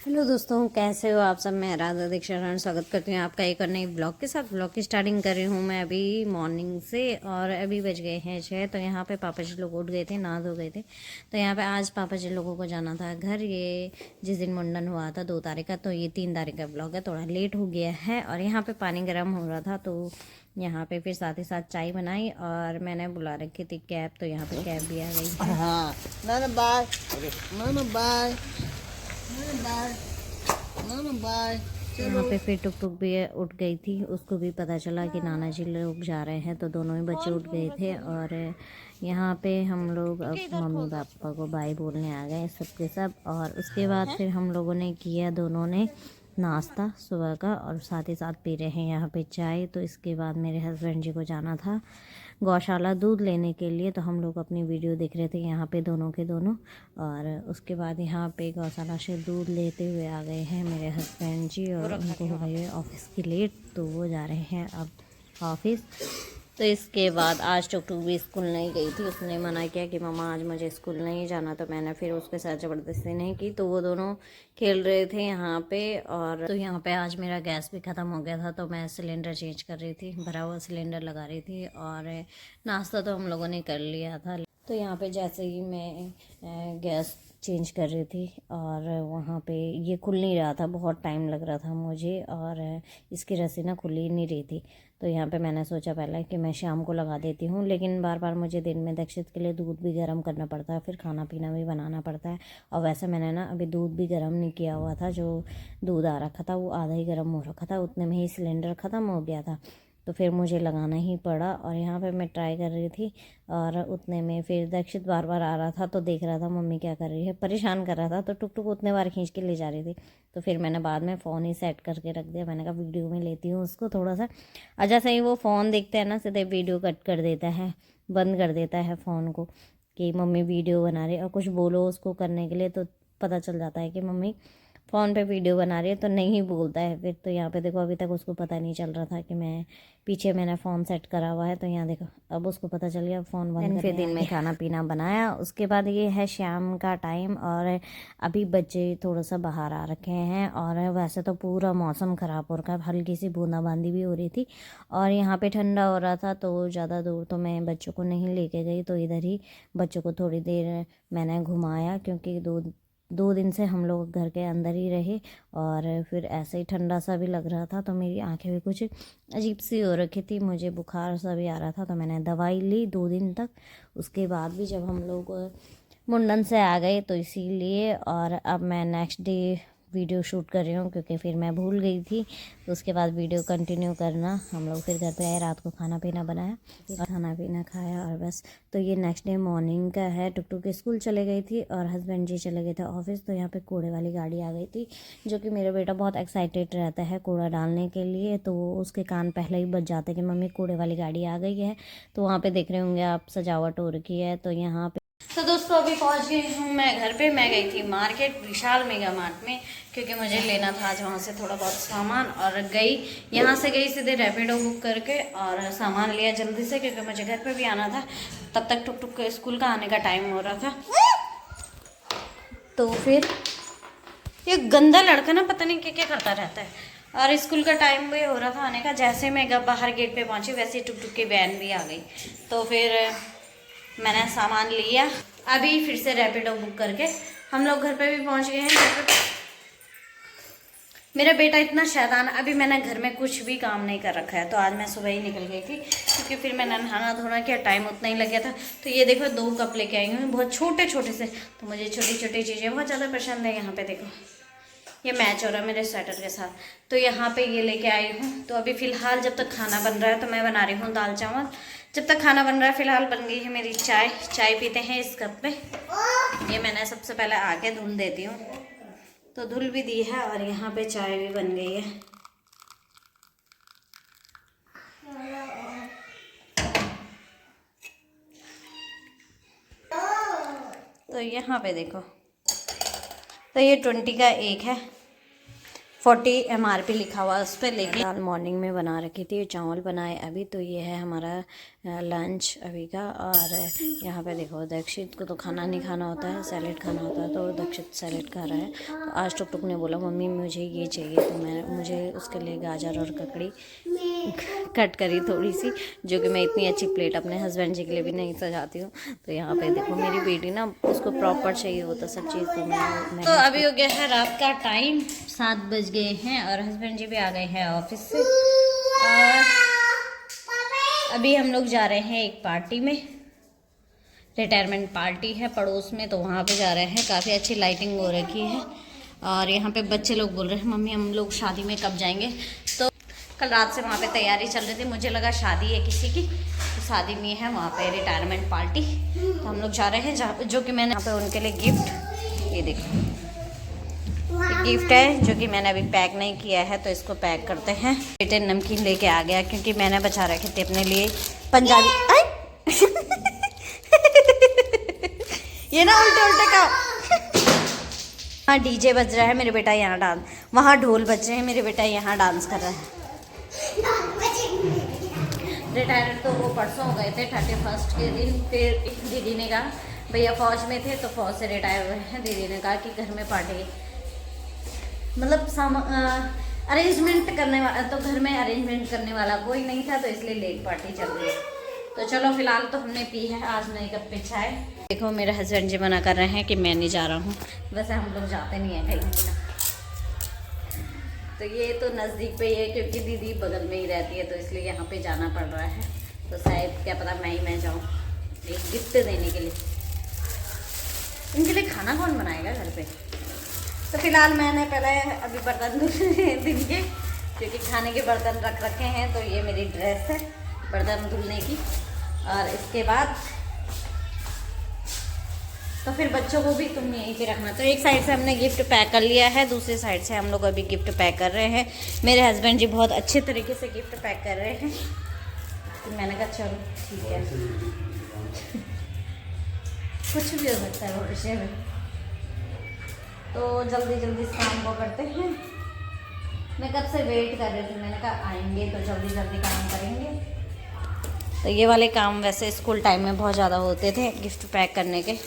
Hello दोस्तों, कैसे हो आप सब। मैं राधा दीक्षारण स्वागत करती हूँ आपका एक और नई ब्लॉग के साथ। ब्लॉग की स्टार्टिंग कर रही हूँ मैं अभी मॉर्निंग से और अभी बज गए हैं 6। तो यहाँ पे पापा जी लोग उठ गए थे, नहा धो गए थे। तो यहाँ पे आज पापा जी लोगों को जाना था घर। ये जिस दिन मुंडन हुआ था 2 तारीख का, तो ये 3 तारीख का ब्लॉग है, थोड़ा लेट हो गया है। और यहाँ पर पानी गर्म हो रहा था, तो यहाँ पे फिर साथ ही साथ चाय बनाई और मैंने बुला रखी थी कैब, तो यहाँ पे कैब भी आ गई है। हाँ नाना बाय, नाना बाय, नाना बाय। यहाँ पे फिर टुक टुक भी उठ गई थी, उसको भी पता चला कि नाना जी लोग जा रहे हैं, तो दोनों ही बच्चे उठ गए थे। और यहाँ पे हम लोग अब मम्मी पापा को बाय बोलने आ गए सबके सब। और उसके बाद फिर हम लोगों ने किया दोनों ने नाश्ता सुबह का, और साथ ही साथ पी रहे हैं यहाँ पे चाय। तो इसके बाद मेरे हस्बैंड जी को जाना था गौशाला दूध लेने के लिए, तो हम लोग अपनी वीडियो देख रहे थे यहाँ पे दोनों के दोनों। और उसके बाद यहाँ पे गौशाला से दूध लेते हुए आ गए हैं मेरे हस्बैंड जी, और उनको हो गई है ऑफिस की लेट, तो वो जा रहे हैं अब ऑफिस। तो इसके बाद आज टुक टुक भी स्कूल नहीं गई थी, उसने मना किया कि मम्मा आज मुझे स्कूल नहीं जाना, तो मैंने फिर उसके साथ ज़बरदस्ती नहीं की। तो वो दोनों खेल रहे थे यहाँ पे। और तो यहाँ पे आज मेरा गैस भी ख़त्म हो गया था, तो मैं सिलेंडर चेंज कर रही थी, भरा हुआ सिलेंडर लगा रही थी। और नाश्ता तो हम लोगों ने कर लिया था। तो यहाँ पे जैसे ही मैं गैस चेंज कर रही थी, और वहाँ पे ये खुल नहीं रहा था, बहुत टाइम लग रहा था मुझे, और इसकी रस्सी ना खुल ही नहीं रही थी। तो यहाँ पे मैंने सोचा पहले कि मैं शाम को लगा देती हूँ, लेकिन बार बार मुझे दिन में दक्षित के लिए दूध भी गर्म करना पड़ता है, फिर खाना पीना भी बनाना पड़ता है। और वैसे मैंने ना अभी दूध भी गर्म नहीं किया हुआ था, जो दूध आ रखा था वो आधा ही गर्म हो रखा था, उतने में ही सिलेंडर ख़त्म हो गया था। तो फिर मुझे लगाना ही पड़ा। और यहाँ पे मैं ट्राई कर रही थी, और उतने में फिर दक्षित बार बार आ रहा था, तो देख रहा था मम्मी क्या कर रही है, परेशान कर रहा था, तो टुक टुक उतने बार खींच के ले जा रही थी। तो फिर मैंने बाद में फ़ोन ही सेट करके रख दिया, मैंने कहा वीडियो में लेती हूँ उसको थोड़ा सा। और जैसे ही वो फ़ोन देखते हैं ना, सीधे वीडियो कट कर देता है, बंद कर देता है फ़ोन को, कि मम्मी वीडियो बना रही है। और कुछ बोलो उसको करने के लिए, तो पता चल जाता है कि मम्मी फ़ोन पे वीडियो बना रही है, तो नहीं बोलता है फिर। तो यहाँ पे देखो, अभी तक उसको पता नहीं चल रहा था कि मैं पीछे मैंने फ़ोन सेट करा हुआ है। तो यहाँ देखो, अब उसको पता चल गया, फ़ोन बंद। फिर दिन में खाना पीना बनाया। उसके बाद ये है शाम का टाइम, और अभी बच्चे थोड़ा सा बाहर आ रखे हैं। और वैसे तो पूरा मौसम ख़राब हो रखा है, हल्की सी बूंदाबांदी भी हो रही थी, और यहाँ पे ठंडा हो रहा था। तो ज़्यादा दूर तो मैं बच्चों को नहीं लेके गई, तो इधर ही बच्चों को थोड़ी देर मैंने घुमाया, क्योंकि दो दिन से हम लोग घर के अंदर ही रहे। और फिर ऐसे ही ठंडा सा भी लग रहा था, तो मेरी आंखें भी कुछ अजीब सी हो रखी थी, मुझे बुखार सा भी आ रहा था। तो मैंने दवाई ली 2 दिन तक। उसके बाद भी जब हम लोग मुंडन से आ गए, तो इसीलिए। और अब मैं नेक्स्ट डे वीडियो शूट कर रही हूँ, क्योंकि फिर मैं भूल गई थी। तो उसके बाद वीडियो कंटिन्यू करना। हम लोग फिर घर पे आए, रात को खाना पीना बनाया, फिर खाना पीना खाया, और बस। तो ये नेक्स्ट डे मॉर्निंग का है। टुक टुक स्कूल चले गई थी, और हस्बैंड जी चले गए थे ऑफिस। तो यहाँ पे कूड़े वाली गाड़ी आ गई थी, जो कि मेरा बेटा बहुत एक्साइटेड रहता है कूड़ा डालने के लिए। तो उसके कान पहले ही बज जाते कि मम्मी कूड़े वाली गाड़ी आ गई है। तो वहाँ पे देख रहे होंगे आप, सजावट हो रखी है। तो यहाँ पे तो दोस्तों अभी पहुंच गई हूँ मैं घर पे। मैं गई थी मार्केट, विशाल मेगा मार्ट में, क्योंकि मुझे लेना था आज वहाँ से थोड़ा बहुत सामान। और यहाँ से गई सीधे रैपिडो बुक करके, और सामान लिया जल्दी से, क्योंकि मुझे घर पे भी आना था। तब तक टुक टुक स्कूल का आने का टाइम हो रहा था। तो फिर ये गंदा लड़का ना पता नहीं क्या क्या करता रहता है। और स्कूल का टाइम भी हो रहा था आने का। जैसे मैं बाहर गेट पे पहुंची, वैसे टुक टुक की वैन भी आ गई। तो फिर मैंने सामान लिया, अभी फिर से रैपिडो बुक करके हम लोग घर पे भी पहुंच गए हैं। मेरा बेटा इतना शैतान, अभी मैंने घर में कुछ भी काम नहीं कर रखा है। तो आज मैं सुबह ही निकल गई थी, क्योंकि फिर मैंने नहाना धोना किया, टाइम उतना ही लग गया था। तो ये देखो 2 कप लेके आई हूँ, बहुत छोटे छोटे से। तो मुझे छोटी छोटी चीज़ें बहुत ज़्यादा पसंद है। यहाँ पे देखो, ये मैच हो रहा है मेरे स्वेटर के साथ। तो यहाँ पे ये लेके आई हूँ। तो अभी फ़िलहाल जब तक खाना बन रहा है, तो मैं बना रही हूँ दाल चावल। जब तक खाना बन रहा है, फ़िलहाल बन गई है मेरी चाय। चाय पीते हैं इस कप में। ये मैंने सबसे पहले आके धुल देती हूँ, तो धुल भी दी है, और यहाँ पे चाय भी बन गई है। तो यहाँ पे देखो, तो ये 20 का 1 है, 40 MRP लिखा हुआ उस पर। लेकिन दाल मॉर्निंग में बना रखी थी, चावल बनाए अभी। तो ये है हमारा लंच अभी का। और यहाँ पे देखो दीक्षित को तो खाना नहीं खाना होता है, सैलेड खाना होता है, तो दीक्षित सैलेड खा रहा है। तो आज टुक टुक ने बोला मम्मी मुझे ये चाहिए, तो मुझे उसके लिए गाजर और ककड़ी कट करी थोड़ी सी, जो कि मैं इतनी अच्छी प्लेट अपने हस्बैंड जी के लिए भी नहीं सजाती हूँ। तो यहाँ पे देखो मेरी बेटी ना, उसको प्रॉपर चाहिए होता सब चीज़। तो अभी हो गया है रात का टाइम, 7 बज गए हैं और हस्बैंड जी भी आ गए हैं ऑफिस से। और अभी हम लोग जा रहे हैं एक पार्टी में, रिटायरमेंट पार्टी है पड़ोस में, तो वहाँ पे जा रहे हैं। काफ़ी अच्छी लाइटिंग हो रखी है। और यहाँ पे बच्चे लोग बोल रहे हैं मम्मी हम लोग शादी में कब जाएंगे। तो कल रात से वहाँ पे तैयारी चल रही थी, मुझे लगा शादी है किसी की, तो शादी नहीं है, वहाँ पे रिटायरमेंट पार्टी। तो हम लोग जा रहे हैं, जो कि मैंने यहाँ पे उनके लिए गिफ्ट, ये देखो गिफ्ट है जो कि मैंने अभी पैक नहीं किया है, तो इसको पैक करते हैं। बेटे नमकीन लेके आ गया क्योंकि मैंने बचा रखे थे अपने लिए पंजाबी। ये ना उल्टे उल्टे का। हाँ डीजे बज रहा है, मेरे बेटा यहाँ डांस, वहाँ ढोल बज रहे हैं, मेरे बेटा यहाँ डांस कर रहा है। रिटायर तो वो परसों हो गए थे 31 के दिन। फिर दीदी ने कहा, भैया फौज में थे तो फौज से रिटायर हुए हैं, दीदी ने कहा कि घर में पार्टी, मतलब अरेंजमेंट करने वाला, तो घर में अरेंजमेंट करने वाला कोई नहीं था, तो इसलिए लेट पार्टी चल रही है। तो चलो फिलहाल तो हमने पी है आज नई कप पे चाय। देखो मेरे हस्बैंड जी मना कर रहे हैं कि मैं नहीं जा रहा हूँ। वैसे हम लोग जाते नहीं हैं कहीं ना, तो ये तो नज़दीक पे ही है क्योंकि दीदी बगल में ही रहती है, तो इसलिए यहाँ पे जाना पड़ रहा है। तो शायद क्या पता मैं जाऊँ एक गिफ्ट देने के लिए। इनके लिए खाना कौन बनाएगा घर पे। तो फिलहाल मैंने पहले अभी बर्तन धुलने दिन के, क्योंकि खाने के बर्तन रख रखे हैं। तो ये मेरी ड्रेस है बर्तन धुलने की। और इसके बाद तो फिर बच्चों को भी तुम यहीं पे रखना। तो एक साइड से हमने गिफ्ट पैक कर लिया है, दूसरी साइड से हम लोग अभी गिफ्ट पैक कर रहे हैं। मेरे हस्बैंड जी बहुत अच्छे तरीके से गिफ्ट पैक कर रहे हैं, तो मैंने कहा चलो ठीक है। कुछ भी हो सकता है भविष्य में, तो जल्दी जल्दी इस काम को करते हैं। मैं कब से वेट कर रही थी, मैंने कहा आएंगे तो जल्दी जल्दी काम करेंगे। तो ये वाले काम वैसे स्कूल टाइम में बहुत ज़्यादा होते थे, गिफ्ट पैक करने के।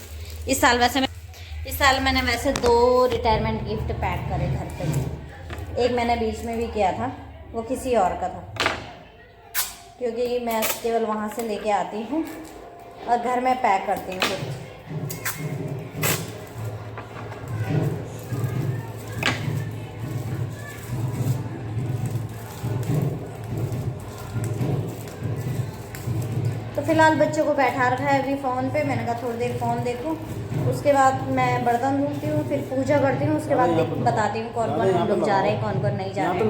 इस साल मैंने वैसे 2 रिटायरमेंट गिफ्ट पैक करे घर पे। एक मैंने बीच में भी किया था, वो किसी और का था, क्योंकि मैं केवल वहाँ से लेके आती हूँ और घर में पैक करती हूँ खुद। तो फिलहाल बच्चों को बैठा रखा है अभी फ़ोन पे। मैंने कहा थोड़ी देर फ़ोन देखूं, उसके बाद मैं बर्तन धुलती हूँ, फिर पूजा करती हूँ, उसके बाद बताती हूँ कौन कौन हम लोग जा रहे हैं, कौन कौन नहीं जा रहे हैं।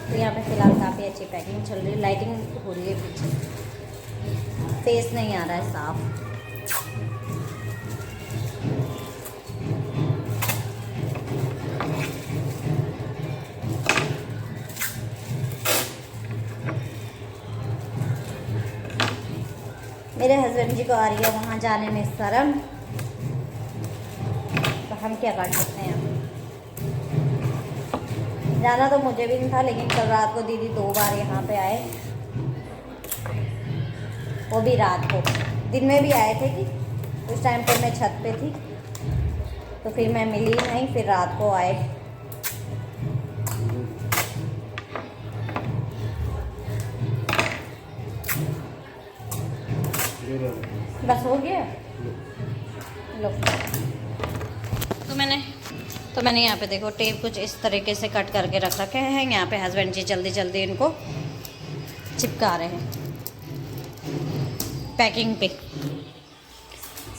तो यहाँ पे फिलहाल काफ़ी अच्छी पैकिंग चल रही है, लाइटिंग हो रही है पीछे, फेस नहीं आ रहा है साफ। मेरे हस्बैंड जी को आ रही है वहाँ जाने में शर्म, तो हम क्या कर सकते हैं। जाना तो मुझे भी नहीं था, लेकिन कल रात को दीदी 2 बार यहाँ पे आए, वो भी रात को। दिन में भी आए थे कि उस टाइम पर मैं छत पे थी, तो फिर मैं मिली नहीं, फिर रात को आए। बस हो गया लो। तो मैंने यहाँ पे देखो टेप कुछ इस तरीके से कट करके रख रखे हैं। यहाँ पे हस्बैंड जी जल्दी जल्दी इनको चिपका रहे हैं पैकिंग पे।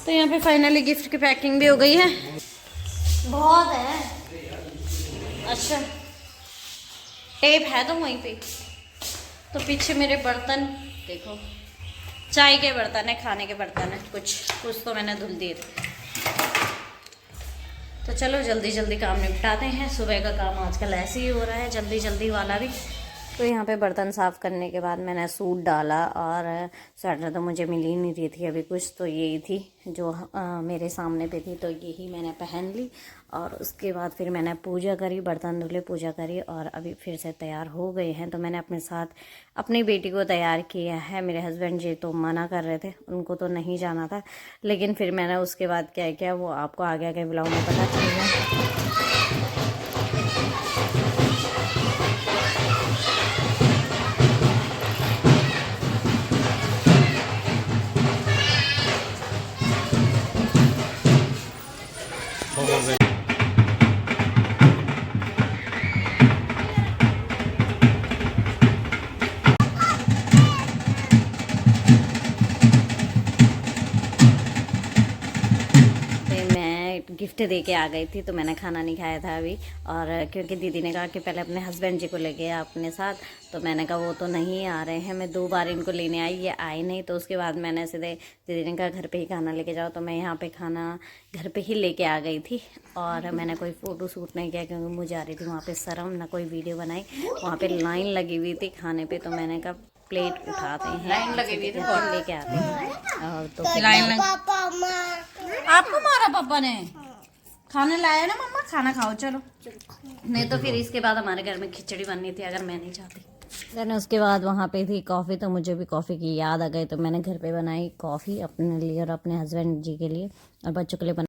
तो यहाँ पे फाइनली गिफ्ट की पैकिंग भी हो गई है। बहुत है, अच्छा टेप है तो वहीं पे। तो पीछे मेरे बर्तन देखो, चाय के बर्तन है, खाने के बर्तन है, कुछ तो मैंने धुल दिए थे। तो चलो जल्दी जल्दी काम निपटाते हैं। सुबह का काम आजकल ऐसे ही हो रहा है, जल्दी जल्दी वाला भी। तो यहाँ पे बर्तन साफ़ करने के बाद मैंने सूट डाला, और स्वेटर तो मुझे मिल ही नहीं रही थी अभी कुछ, तो यही थी जो मेरे सामने पे थी, तो यही मैंने पहन ली। और उसके बाद फिर मैंने पूजा करी, बर्तन धुले, पूजा करी, और अभी फिर से तैयार हो गए हैं। तो मैंने अपने साथ अपनी बेटी को तैयार किया है। मेरे हस्बैंड जी तो मना कर रहे थे, उनको तो नहीं जाना था, लेकिन फिर मैंने उसके बाद क्या किया वो आपको आगे आगे ब्लॉग में पता चलेगा। गिफ्ट दे के आ गई थी, तो मैंने खाना नहीं खाया था अभी। और क्योंकि दीदी ने कहा कि पहले अपने हस्बैंड जी को लेके आ अपने साथ, तो मैंने कहा वो तो नहीं आ रहे हैं। मैं 2 बार इनको लेने आई, ये आए नहीं। तो उसके बाद मैंने सीधे दीदी ने कहा घर पे ही खाना लेके जाओ, तो मैं यहाँ पे खाना घर पे ही लेके आ गई थी। और मैंने कोई फ़ोटो शूट नहीं किया क्योंकि मुझे आ रही थी वहाँ पर शर्म, ना कोई वीडियो बनाई। वहाँ पर लाइन लगी हुई थी खाने पर, तो मैंने कहा प्लेट उठाते हैं, लाइन लगी हुई थी और लेके आते हैं। और तो लाइन आपको मारा पापा ने, खाने लाया ना मम्मा, खाना खाओ चलो। नहीं तो फिर इसके बाद हमारे घर में खिचड़ी बननी थी अगर मैं नहीं चाहती। देन उसके बाद वहाँ पे थी कॉफ़ी, तो मुझे भी कॉफ़ी की याद आ गई, तो मैंने घर पे बनाई कॉफ़ी अपने लिए और अपने हस्बैंड जी के लिए, और बच्चों के लिए